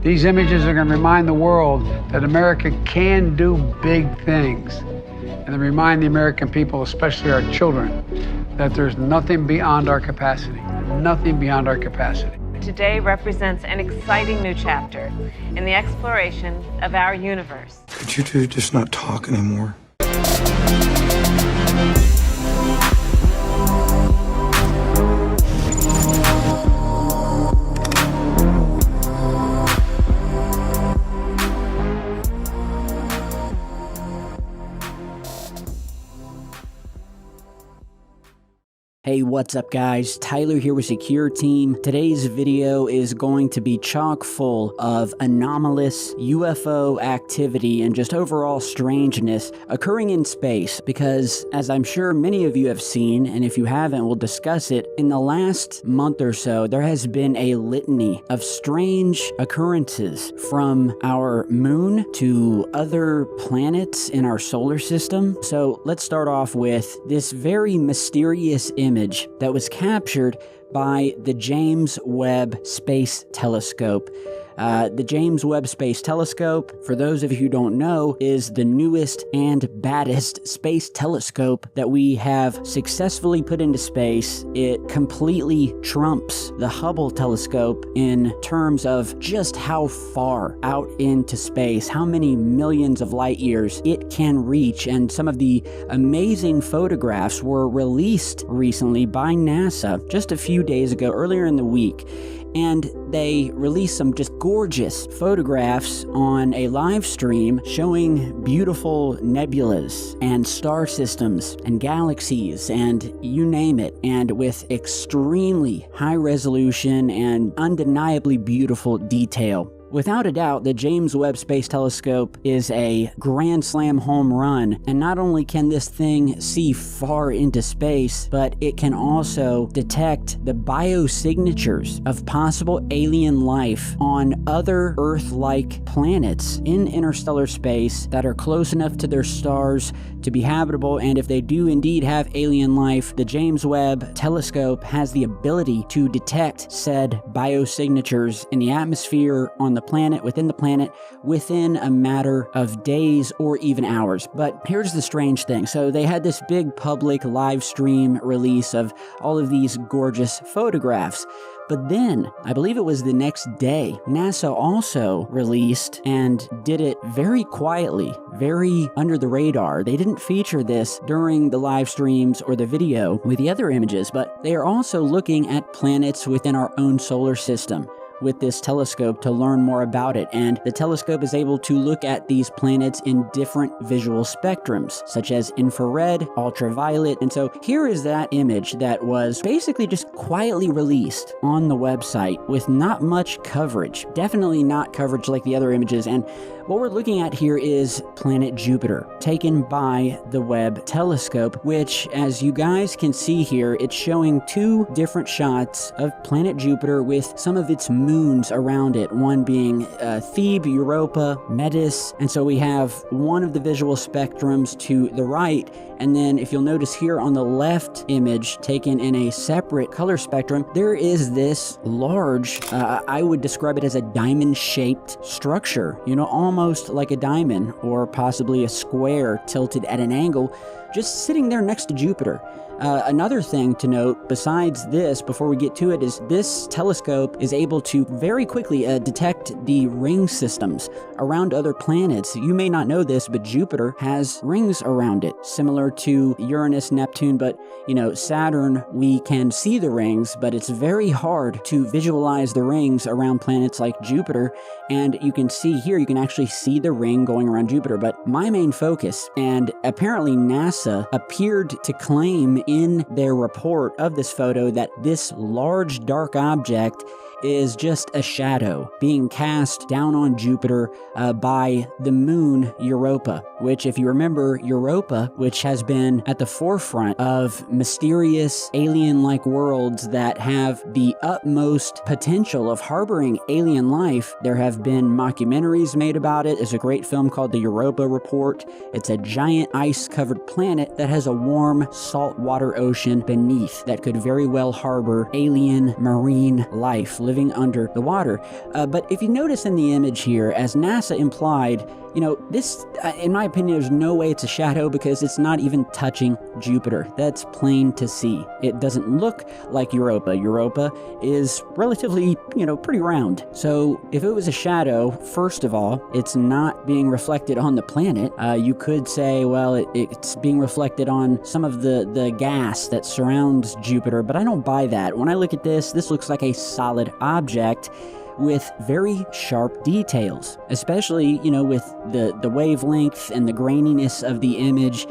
These images are going to remind the world that America can do big things. And to remind the American people, especially our children, that there's nothing beyond our capacity. Nothing beyond our capacity. Today represents an exciting new chapter in the exploration of our universe. Could you two just not talk anymore? Hey, what's up guys? Tyler here with Secure Team. Today's video is going to be chock full of anomalous UFO activity and just overall strangeness occurring in space because, as I'm sure many of you have seen, and if you haven't, we'll discuss it, in the last month or so, there has been a litany of strange occurrences from our moon to other planets in our solar system. So let's start off with this very mysterious image that was captured by the James Webb Space Telescope. The James Webb Space Telescope, for those of you who don't know, is the newest and baddest space telescope that we have successfully put into space. It completely trumps the Hubble telescope in terms of just how far out into space, how many millions of light years it can reach, and some of the amazing photographs were released recently by NASA just a few days ago, earlier in the week. And they released some just gorgeous photographs on a live stream showing beautiful nebulas and star systems and galaxies and you name it, and with extremely high resolution and undeniably beautiful detail. Without a doubt, the James Webb Space Telescope is a grand slam home run, and not only can this thing see far into space, but it can also detect the biosignatures of possible alien life on other Earth-like planets in interstellar space that are close enough to their stars to be habitable, and if they do indeed have alien life, the James Webb Telescope has the ability to detect said biosignatures in the atmosphere, on the planet, within a matter of days or even hours. But here's the strange thing. So they had this big public live stream release of all of these gorgeous photographs. But then, I believe it was the next day, NASA also released and did it very quietly, very under the radar. They didn't feature this during the live streams or the video with the other images, but they are also looking at planets within our own solar system with this telescope to learn more about it. And the telescope is able to look at these planets in different visual spectrums, such as infrared, ultraviolet. And so here is that image that was basically just quietly released on the website with not much coverage. Definitely not coverage like the other images. And what we're looking at here is planet Jupiter, taken by the Webb telescope, which, as you guys can see here, it's showing two different shots of planet Jupiter with some of its moons around it, one being Thebe, Europa, Metis, and so we have one of the visual spectrums to the right, and then if you'll notice here on the left image, taken in a separate color spectrum, there is this large, I would describe it as a diamond-shaped structure, you know, almost like a diamond, or possibly a square tilted at an angle, just sitting there next to Jupiter. Another thing to note, besides this, before we get to it, is this telescope is able to very quickly detect the ring systems around other planets. You may not know this, but Jupiter has rings around it, similar to Uranus, Neptune, but, you know, Saturn, we can see the rings, but it's very hard to visualize the rings around planets like Jupiter, and you can see here, you can actually see the ring going around Jupiter. But my main focus, and apparently NASA appeared to claim in their report of this photo, that this large dark object is just a shadow being cast down on Jupiter by the moon Europa, which, if you remember, Europa, which has been at the forefront of mysterious alien-like worlds that have the utmost potential of harboring alien life. There have been mockumentaries made about it. There's a great film called The Europa Report. It's a giant ice-covered planet that has a warm saltwater ocean beneath that could very well harbor alien marine life living under the water. But if you notice in the image here, as NASA implied, you know, this, in my opinion, there's no way it's a shadow because it's not even touching Jupiter. That's plain to see. It doesn't look like Europa. Europa is relatively, you know, pretty round. So if it was a shadow, first of all, it's not being reflected on the planet. You could say, well, it's being reflected on some of the gas that surrounds Jupiter, but I don't buy that. When I look at this looks like a solid object with very sharp details, especially, you know, with the wavelength and the graininess of the image.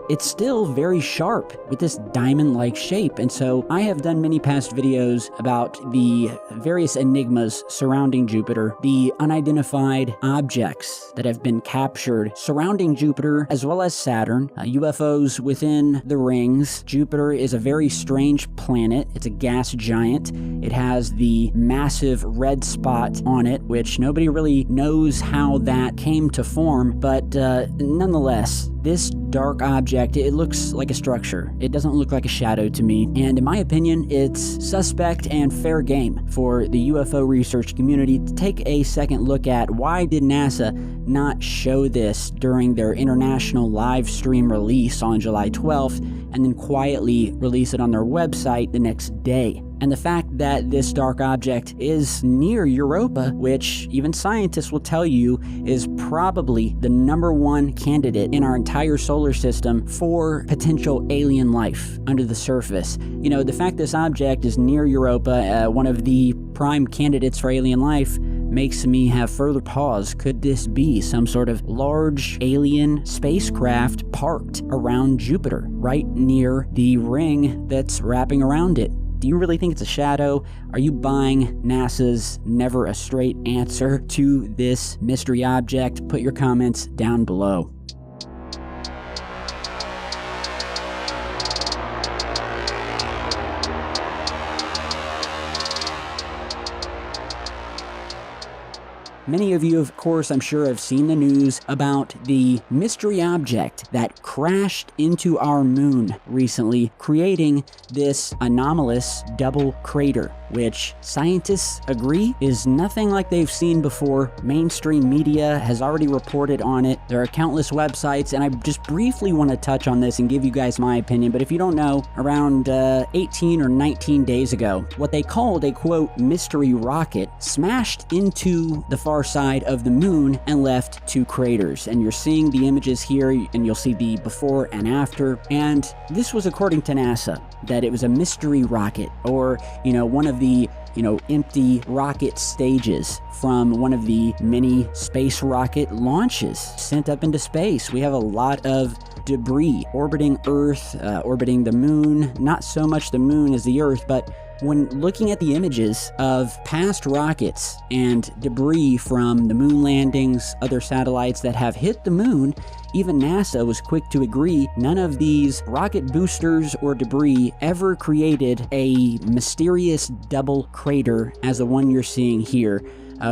It's still very sharp with this diamond-like shape. And so I have done many past videos about the various enigmas surrounding Jupiter, the unidentified objects that have been captured surrounding Jupiter as well as Saturn, UFOs within the rings. Jupiter is a very strange planet. It's a gas giant. It has the massive red spot on it, which nobody really knows how that came to form, but nonetheless, this dark object, it looks like a structure. It doesn't look like a shadow to me. And in my opinion, it's suspect and fair game for the UFO research community to take a second look at why did NASA not show this during their international live stream release on July 12th and then quietly release it on their website the next day. And the fact that this dark object is near Europa, which even scientists will tell you is probably the #1 candidate in our entire solar system for potential alien life under the surface. You know, the fact this object is near Europa, one of the prime candidates for alien life, makes me have further pause. Could this be some sort of large alien spacecraft parked around Jupiter, right near the ring that's wrapping around it? Do you really think it's a shadow? Are you buying NASA's never a straight answer to this mystery object? Put your comments down below. Many of you, of course, I'm sure have seen the news about the mystery object that crashed into our moon recently, creating this anomalous double crater, which scientists agree is nothing like they've seen before. Mainstream media has already reported on it. There are countless websites, and I just briefly want to touch on this and give you guys my opinion. But if you don't know, around 18 or 19 days ago, what they called a, quote, mystery rocket smashed into the far side of the moon and left 2 craters. And you're seeing the images here, and you'll see the before and after. And this was according to NASA, that it was a mystery rocket, or, you know, one of the, you know, empty rocket stages from one of the many space rocket launches sent up into space. We have a lot of debris orbiting Earth, orbiting the moon, not so much the moon as the Earth, but when looking at the images of past rockets and debris from the moon landings, other satellites that have hit the moon, even NASA was quick to agree none of these rocket boosters or debris ever created a mysterious double crater as the one you're seeing here,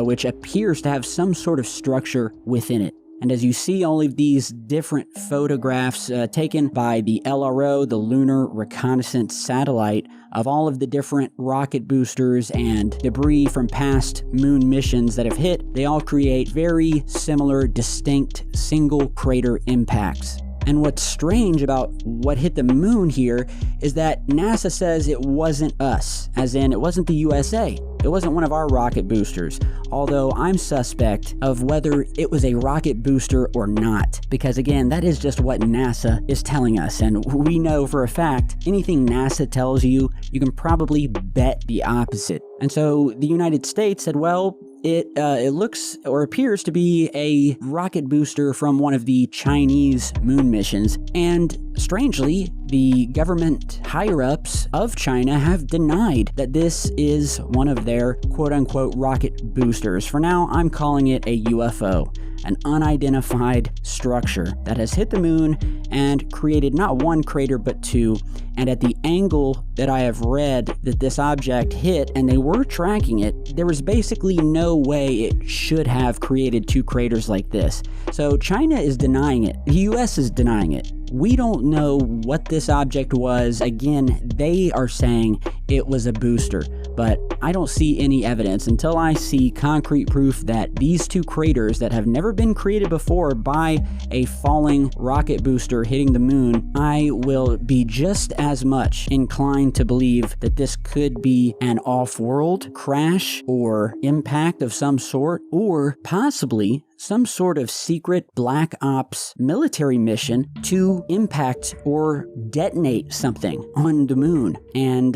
which appears to have some sort of structure within it. And as you see all of these different photographs taken by the LRO, the Lunar Reconnaissance Satellite, of all of the different rocket boosters and debris from past moon missions that have hit, they all create very similar, distinct, single crater impacts. And what's strange about what hit the moon here is that NASA says it wasn't us, as in it wasn't the USA. It wasn't one of our rocket boosters, although I'm suspect of whether it was a rocket booster or not, because again, that is just what NASA is telling us, and we know for a fact anything NASA tells you, you can probably bet the opposite. And so the United States said, well, it looks or appears to be a rocket booster from one of the Chinese moon missions. And strangely, the government higher-ups of China have denied that this is one of their quote-unquote rocket boosters. For now, I'm calling it a UFO, an unidentified structure that has hit the moon and created not one crater but 2. And at the angle that I have read that this object hit, and they were tracking it, there was basically no way it should have created 2 craters like this. So China is denying it. The US is denying it. We don't know what this object was. Again, they are saying it was a booster. but I don't see any evidence until I see concrete proof that these two craters that have never been created before by a falling rocket booster hitting the moon. I will be just as much inclined to believe that this could be an off-world crash or impact of some sort, or possibly some sort of secret black ops military mission to impact or detonate something on the moon. And,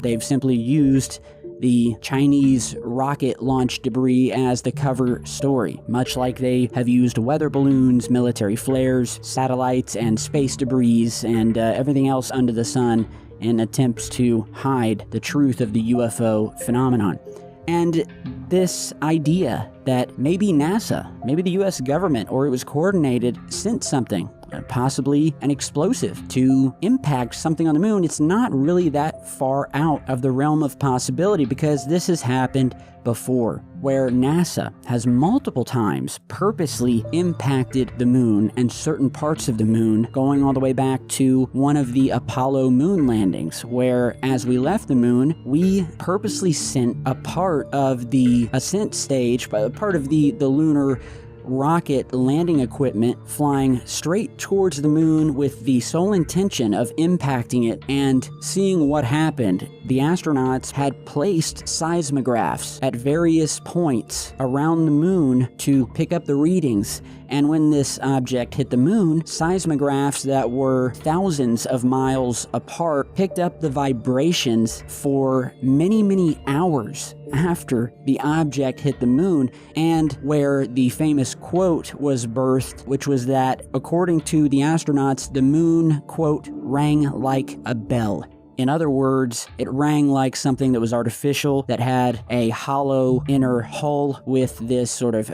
they've simply used the Chinese rocket launch debris as the cover story, much like they have used weather balloons, military flares, satellites, and space debris, and everything else under the sun in attempts to hide the truth of the UFO phenomenon. And this idea that maybe NASA, maybe the US government, or it was coordinated, sent something, possibly an explosive, to impact something on the moon, it's not really that far out of the realm of possibility, because this has happened before, where NASA has multiple times purposely impacted the moon and certain parts of the moon, going all the way back to one of the Apollo moon landings, where as we left the moon, we purposely sent a part of the ascent stage, part of the lunar rocket landing equipment flying straight towards the moon with the sole intention of impacting it and seeing what happened. The astronauts had placed seismographs at various points around the moon to pick up the readings. And when this object hit the moon, seismographs that were thousands of miles apart picked up the vibrations for many, many hours after the object hit the moon, and where the famous quote was birthed, which was that, according to the astronauts, the moon, quote, rang like a bell. In other words, it rang like something that was artificial, that had a hollow inner hull with this sort of,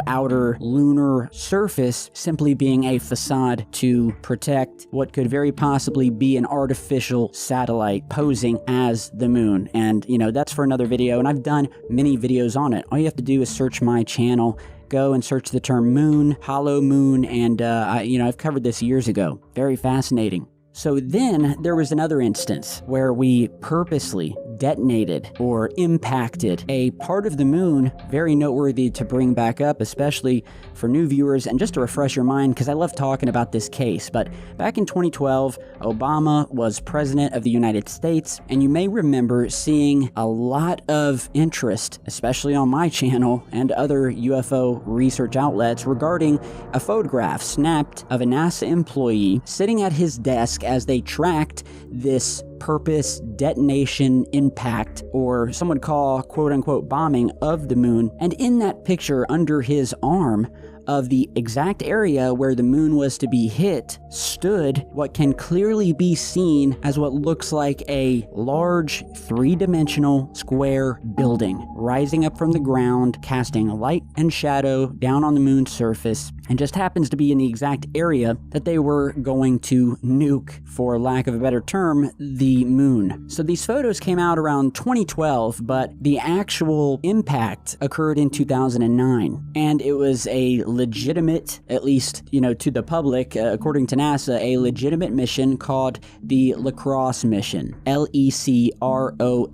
outer lunar surface simply being a facade to protect what could very possibly be an artificial satellite posing as the moon. And, that's for another video, and I've done many videos on it. All you have to do is search my channel. Go and search the term moon, hollow moon, and, I've covered this years ago. Very fascinating. So then there was another instance where we purposely detonated or impacted a part of the moon, very noteworthy to bring back up, especially for new viewers, and just to refresh your mind, because I love talking about this case. But back in 2012, Obama was president of the United States, and you may remember seeing a lot of interest, especially on my channel and other UFO research outlets, regarding a photograph snapped of a NASA employee sitting at his desk as they tracked this purpose detonation impact, or some would call quote-unquote bombing of the moon. And in that picture, under his arm of the exact area where the moon was to be hit, stood what can clearly be seen as what looks like a large three-dimensional square building rising up from the ground, casting light and shadow down on the moon's surface, and just happens to be in the exact area that they were going to nuke, for lack of a better term, the moon. So these photos came out around 2012, but the actual impact occurred in 2009, and it was a legitimate, at least, to the public, according to NASA, a legitimate mission called the LaCrosse mission, LECROSS,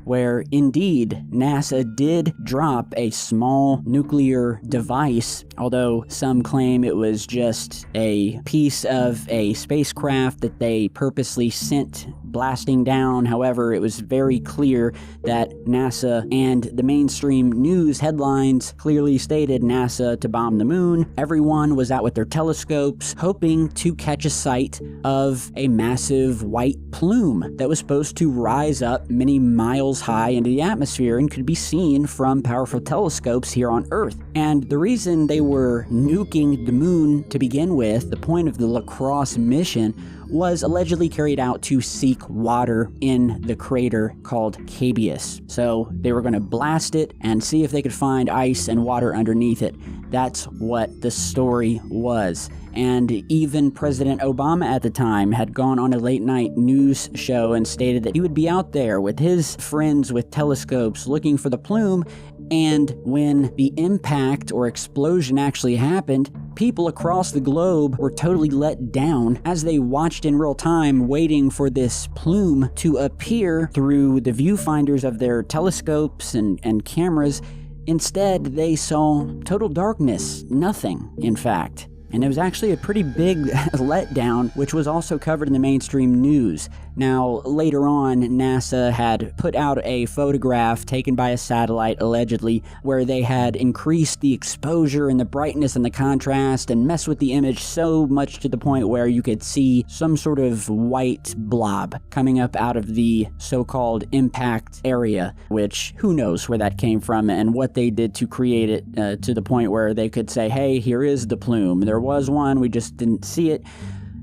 where indeed NASA did drop a small nuclear device, although some claim it was just a piece of a spacecraft that they purposely sent blasting down. However, it was very clear that NASA and the mainstream news headlines clearly stated NASA to bomb the moon. Everyone was out with their telescopes, hoping to catch a sight of a massive white plume that was supposed to rise up many miles high into the atmosphere and could be seen from powerful telescopes here on Earth. And the reason they were nuking the moon to begin with, the point of the LaCrosse mission, was allegedly carried out to seek water in the crater called Cabeus. So they were going to blast it and see if they could find ice and water underneath it. That's what the story was. And even President Obama at the time had gone on a late-night news show and stated that he would be out there with his friends with telescopes looking for the plume, And when the impact or explosion actually happened, people across the globe were totally let down as they watched in real time, waiting for this plume to appear through the viewfinders of their telescopes and cameras. Instead, they saw total darkness, nothing, in fact. And it was actually a pretty big letdown, which was also covered in the mainstream news. Now, later on, NASA had put out a photograph taken by a satellite, allegedly, where they had increased the exposure and the brightness and the contrast and messed with the image so much to the point where you could see some sort of white blob coming up out of the so-called impact area, which who knows where that came from and what they did to create it to the point where they could say, hey, here is the plume. There was one, we just didn't see it.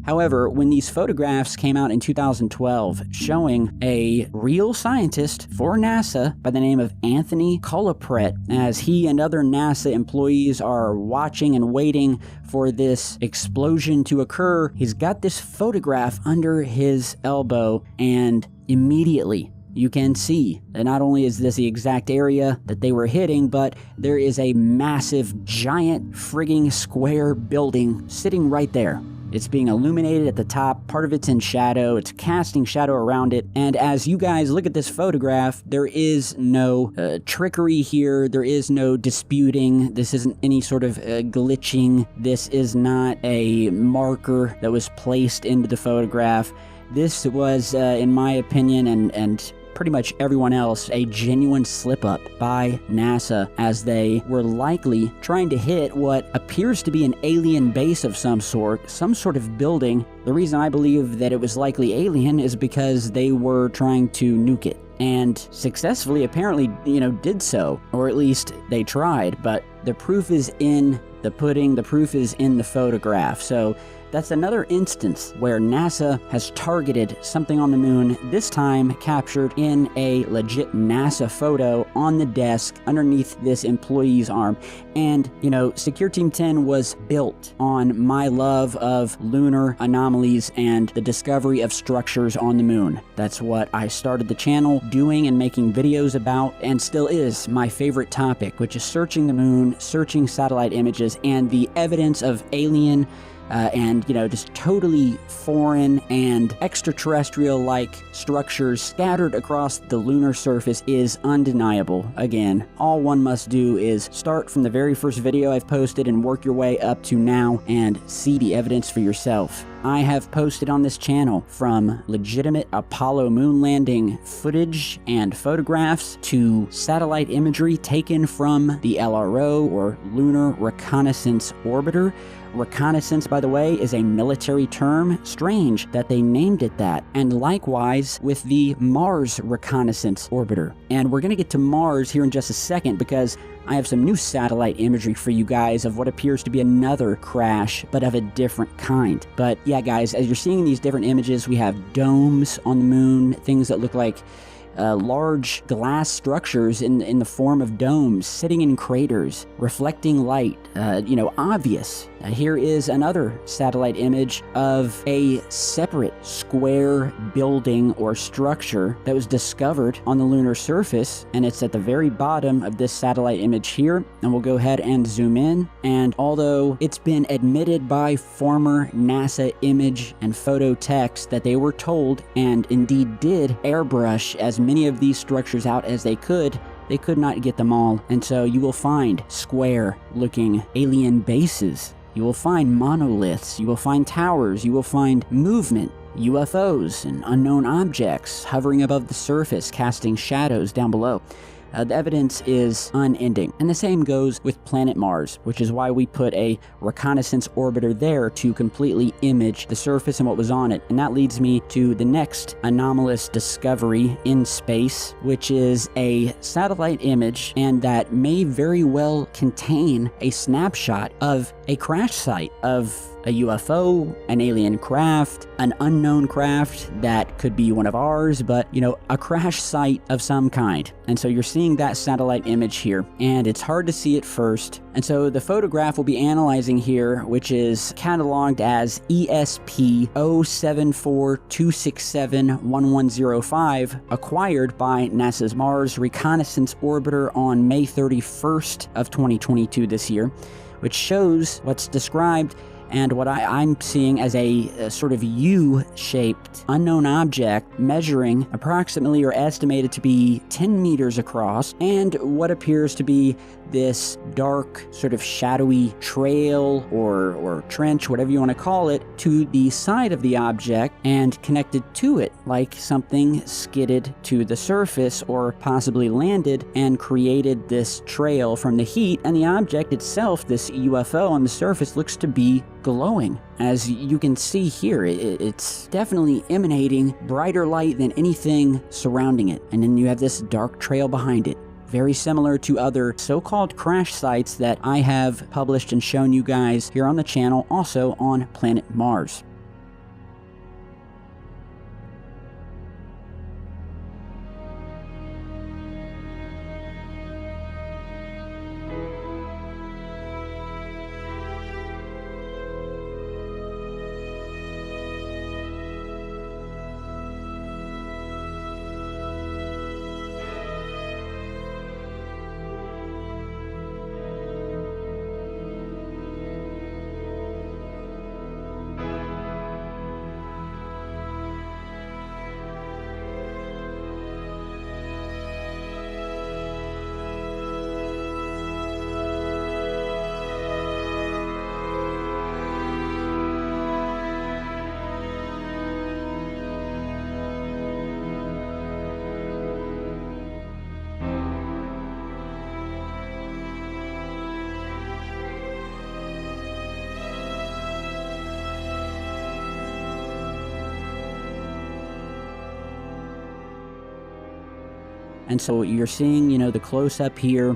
However, when these photographs came out in 2012 showing a real scientist for NASA by the name of Anthony Colapret, as he and other NASA employees are watching and waiting for this explosion to occur, he's got this photograph under his elbow, and immediately you can see that not only is this the exact area that they were hitting, but there is a massive, giant, frigging square building sitting right there. It's being illuminated at the top, part of it's in shadow, it's casting shadow around it, and as you guys look at this photograph, there is no trickery here, there is no disputing, this isn't any sort of glitching, this is not a marker that was placed into the photograph. This was, in my opinion, and pretty much everyone else, a genuine slip-up by NASA, as they were likely trying to hit what appears to be an alien base of some sort of building. The reason I believe that it was likely alien is because they were trying to nuke it, and successfully apparently, did so, or at least they tried, but the proof is in the pudding, the proof is in the photograph. So that's another instance where NASA has targeted something on the moon, this time captured in a legit NASA photo on the desk underneath this employee's arm. And, Secure Team 10 was built on my love of lunar anomalies and the discovery of structures on the moon. That's what I started the channel doing and making videos about, and still is my favorite topic, which is searching the moon, searching satellite images, and the evidence of alien and just totally foreign and extraterrestrial-like structures scattered across the lunar surface is undeniable. Again, all one must do is start from the very first video I've posted and work your way up to now and see the evidence for yourself. I have posted on this channel from legitimate Apollo moon landing footage and photographs to satellite imagery taken from the LRO, or Lunar Reconnaissance Orbiter. Reconnaissance, by the way, is a military term. Strange that they named it that. And likewise with the Mars Reconnaissance Orbiter. And we're going to get to Mars here in just a second, because I have some new satellite imagery for you guys of what appears to be another crash, but of a different kind. But yeah, guys, as you're seeing these different images, we have domes on the moon, things that look like large glass structures in the form of domes sitting in craters, reflecting light, obvious. Here is another satellite image of a separate square building or structure that was discovered on the lunar surface, and it's at the very bottom of this satellite image here, and we'll go ahead and zoom in. And although it's been admitted by former NASA image and photo techs that they were told, and indeed did, airbrush as many of these structures out as they could not get them all. And so you will find square-looking alien bases. You will find monoliths, you will find towers, you will find movement, UFOs, and unknown objects hovering above the surface, casting shadows down below. The evidence is unending. And the same goes with planet Mars, which is why we put a reconnaissance orbiter there to completely image the surface and what was on it. And that leads me to the next anomalous discovery in space, which is a satellite image, and that may very well contain a snapshot of a crash site of a UFO, an alien craft, an unknown craft that could be one of ours, but, a crash site of some kind. And so you're seeing seeing that satellite image here, and it's hard to see at first. And so the photograph we'll be analyzing here, which is cataloged as ESP 074-267-1105, acquired by NASA's Mars Reconnaissance Orbiter on May 31st of 2022 this year, which shows what's described and what I'm seeing as a sort of U-shaped unknown object measuring approximately or estimated to be 10 meters across, and what appears to be this dark sort of shadowy trail or trench, whatever you want to call it, to the side of the object and connected to it like something skidded to the surface or possibly landed and created this trail from the heat. And the object itself, this UFO on the surface, looks to be glowing. As you can see here, it's definitely emanating brighter light than anything surrounding it. And then you have this dark trail behind it. Very similar to other so-called crash sites that I have published and shown you guys here on the channel, also on planet Mars. And so you're seeing, the close-up here,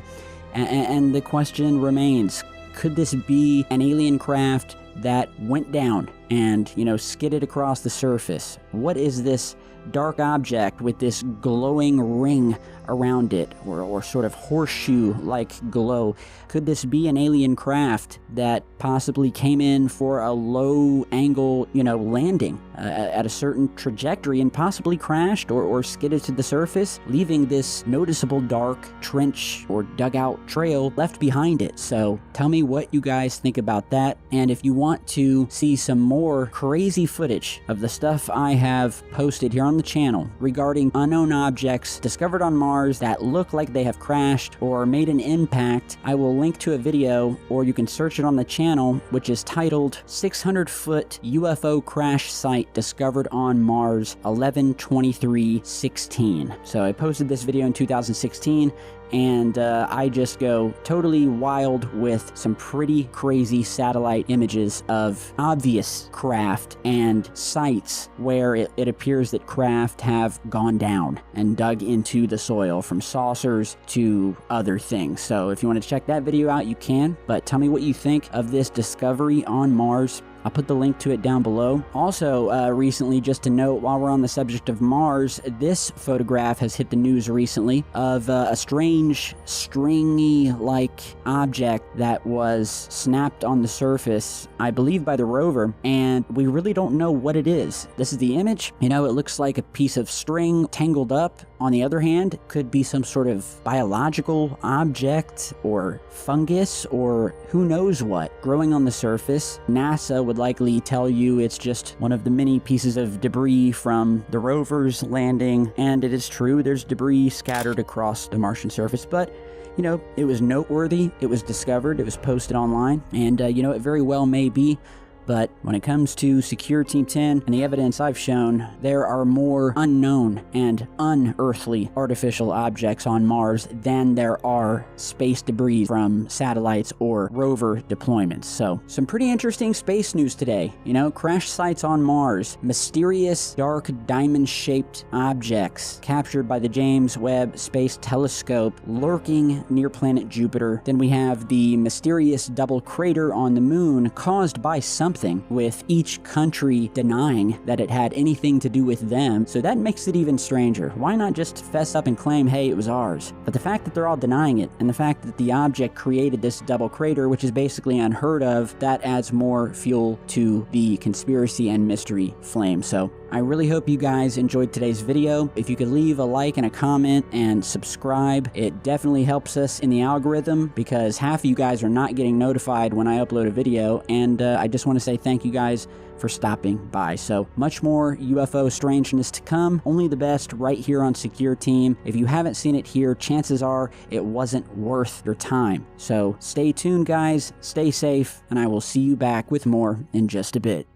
and the question remains, could this be an alien craft that went down and, skidded across the surface? What is this dark object with this glowing ring around it, or sort of horseshoe-like glow? Could this be an alien craft that possibly came in for a low-angle, landing at a certain trajectory and possibly crashed or skidded to the surface, leaving this noticeable dark trench or dugout trail left behind it? So tell me what you guys think about that, and if you want to see some more crazy footage of the stuff I have posted here on the channel regarding unknown objects discovered on Mars that look like they have crashed or made an impact, I will link to a video, or you can search it on the channel, which is titled 600-Foot UFO Crash Site Discovered on Mars 11/23/16. So I posted this video in 2016, and I just go totally wild with some pretty crazy satellite images of obvious craft and sites where it appears that craft have gone down and dug into the soil, from saucers to other things. So if you want to check that video out, you can, but tell me what you think of this discovery on Mars. I'll put the link to it down below. Also, recently, just to note, while we're on the subject of Mars, this photograph has hit the news recently of a strange, stringy-like object that was snapped on the surface, I believe by the rover, and we really don't know what it is. This is the image. It looks like a piece of string tangled up. On the other hand, it could be some sort of biological object or fungus or who knows what growing on the surface. NASA would likely tell you it's just one of the many pieces of debris from the rover's landing, and it is true, there's debris scattered across the Martian surface, but it was noteworthy, it was discovered, it was posted online, and it very well may be. But when it comes to Secure Team 10 and the evidence I've shown, there are more unknown and unearthly artificial objects on Mars than there are space debris from satellites or rover deployments. So, some pretty interesting space news today. Crash sites on Mars, mysterious dark diamond-shaped objects captured by the James Webb Space Telescope lurking near planet Jupiter. Then we have the mysterious double crater on the moon caused by some something, with each country denying that it had anything to do with them. So that makes it even stranger. Why not just fess up and claim, hey, it was ours? But the fact that they're all denying it, and the fact that the object created this double crater, which is basically unheard of, that adds more fuel to the conspiracy and mystery flame. So I really hope you guys enjoyed today's video. If you could leave a like and a comment and subscribe, it definitely helps us in the algorithm, because half of you guys are not getting notified when I upload a video, and I just want to say thank you guys for stopping by. So much more UFO strangeness to come, only the best right here on Secure Team. If you haven't seen it here, chances are it wasn't worth your time. So stay tuned, guys, stay safe, and I will see you back with more in just a bit.